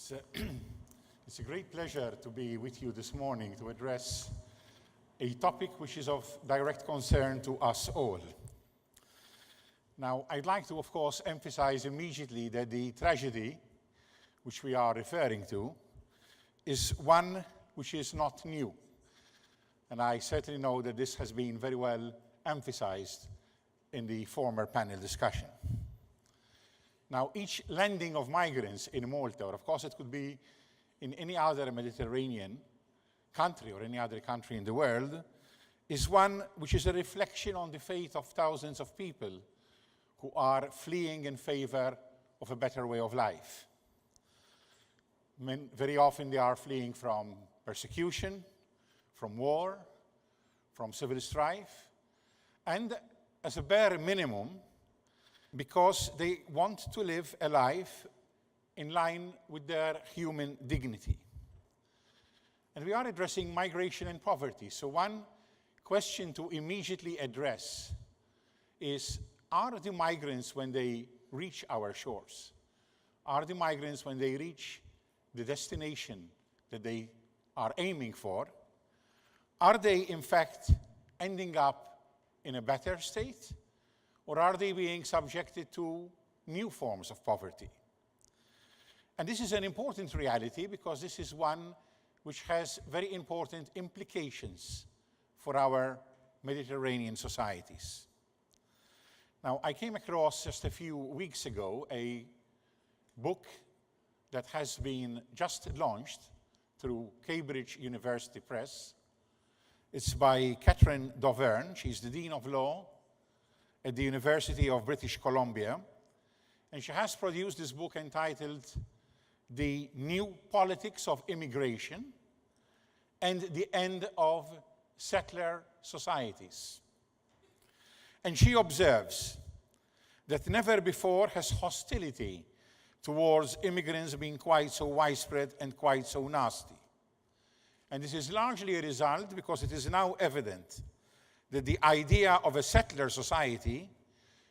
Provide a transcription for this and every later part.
It's a great pleasure to be with you this morning to address a topic which is of direct concern to us all. Now, I'd like to, of course, emphasize immediately that the tragedy which we are referring to is one which is not new. And I certainly know that this has been very well emphasized in the former panel discussion. Now, each landing of migrants in Malta, or of course it could be in any other Mediterranean country or any other country in the world, is one which is a reflection on the fate of thousands of people who are fleeing in favor of a better way of life. Very often they are fleeing from persecution, from war, from civil strife, and as a bare minimum, because they want to live a life in line with their human dignity. And we are addressing migration and poverty. So one question to immediately address is, are the migrants, when they reach our shores, are the migrants, when they reach the destination that they are aiming for, are they in fact ending up in a better state? Or are they being subjected to new forms of poverty? And this is an important reality because this is one which has very important implications for our Mediterranean societies. Now, I came across just a few weeks ago a book that has been just launched through Cambridge University Press. It's by Catherine Doverne. She's the Dean of Law at the University of British Columbia. And she has produced this book entitled The New Politics of Immigration and the End of Settler Societies. And she observes that never before has hostility towards immigrants been quite so widespread and quite so nasty. And this is largely a result because it is now evident that the idea of a settler society,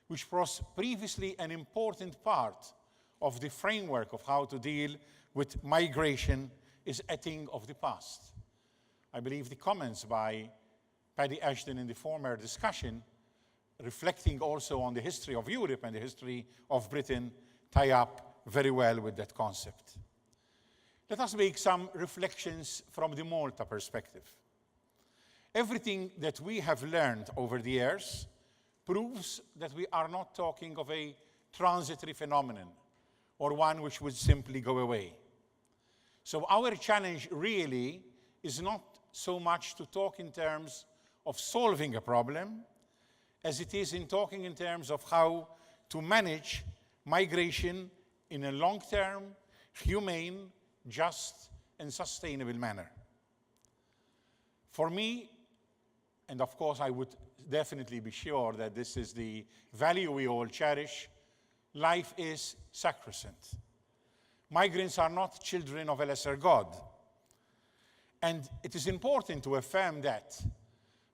which was previously an important part of the framework of how to deal with migration, is a thing of the past. I believe the comments by Paddy Ashton in the former discussion, reflecting also on the history of Europe and the history of Britain, tie up very well with that concept. Let us make some reflections from the Malta perspective. Everything that we have learned over the years proves that we are not talking of a transitory phenomenon or one which would simply go away. So our challenge really is not so much to talk in terms of solving a problem as it is in talking in terms of how to manage migration in a long-term, humane, just, and sustainable manner. For me, and of course I would definitely be sure that this is the value we all cherish, life is sacrosanct. Migrants are not children of a lesser God. And it is important to affirm that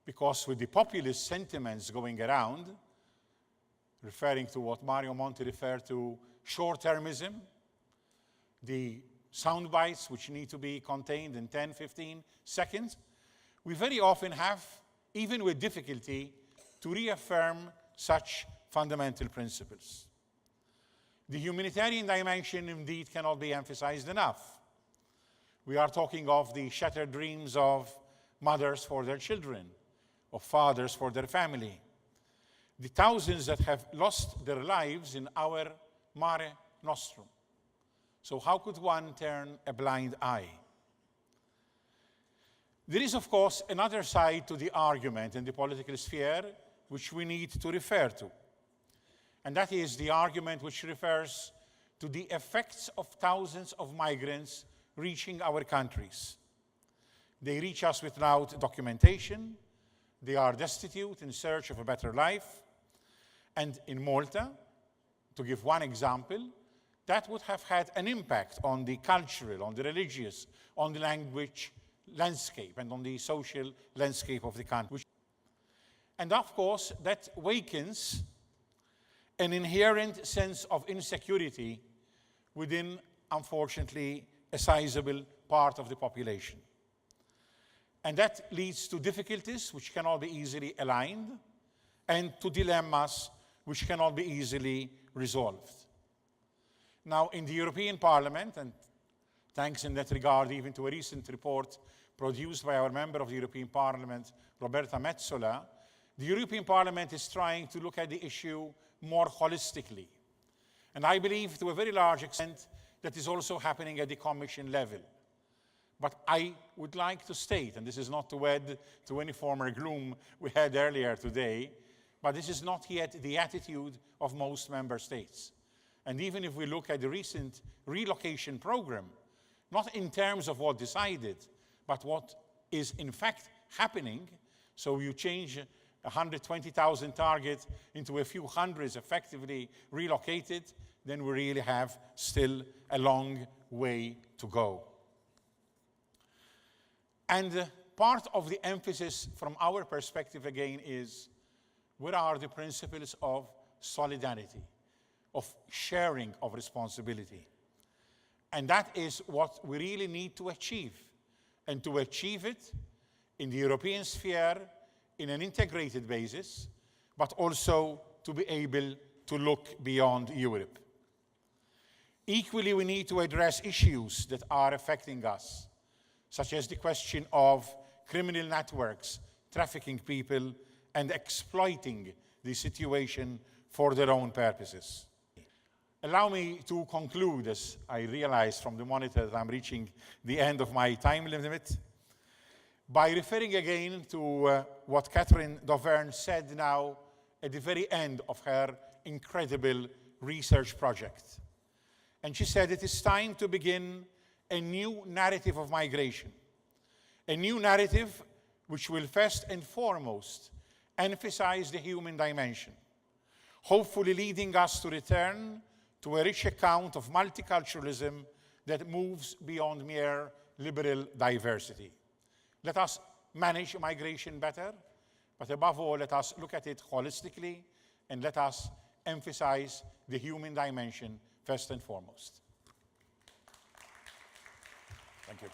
because with the populist sentiments going around, referring to what Mario Monti referred to short-termism, the sound bites which need to be contained in 10, 15 seconds, we very often have, even with difficulty, to reaffirm such fundamental principles. The humanitarian dimension indeed cannot be emphasized enough. We are talking of the shattered dreams of mothers for their children, of fathers for their family, the thousands that have lost their lives in our Mare Nostrum. So how could one turn a blind eye? There is, of course, another side to the argument in the political sphere which we need to refer to. And that is the argument which refers to the effects of thousands of migrants reaching our countries. They reach us without documentation. They are destitute in search of a better life. And in Malta, to give one example, that would have had an impact on the cultural, on the religious, on the language landscape, and on the social landscape of the country. And of course, that wakens an inherent sense of insecurity within unfortunately, a sizable part of the population. And that leads to difficulties which cannot be easily aligned, and to dilemmas which cannot be easily resolved. Now, in the European Parliament, and thanks in that regard even to a recent report produced by our member of the European Parliament, Roberta Metsola, the European Parliament is trying to look at the issue more holistically. And I believe to a very large extent that is also happening at the Commission level. But I would like to state, and this is not to add to any former gloom we had earlier today, but this is not yet the attitude of most member states. And even if we look at the recent relocation program, not in terms of what decided, but what is in fact happening, so you change a 120,000 target into a few hundreds effectively relocated, then we really have still a long way to go. And part of the emphasis from our perspective again is, what are the principles of solidarity, of sharing of responsibility? And that is what we really need to achieve. And to achieve it in the European sphere, in an integrated basis, but also to be able to look beyond Europe. Equally, we need to address issues that are affecting us, such as the question of criminal networks, trafficking people, and exploiting the situation for their own purposes. Allow me to conclude, as I realize from the monitor that I'm reaching the end of my time limit, by referring again to what Catherine Doverne said now at the very end of her incredible research project. And she said, it is time to begin a new narrative of migration, a new narrative which will first and foremost emphasize the human dimension, hopefully leading us to return to a rich account of multiculturalism that moves beyond mere liberal diversity. Let us manage migration better, but above all, let us look at it holistically, and let us emphasize the human dimension first and foremost. Thank you.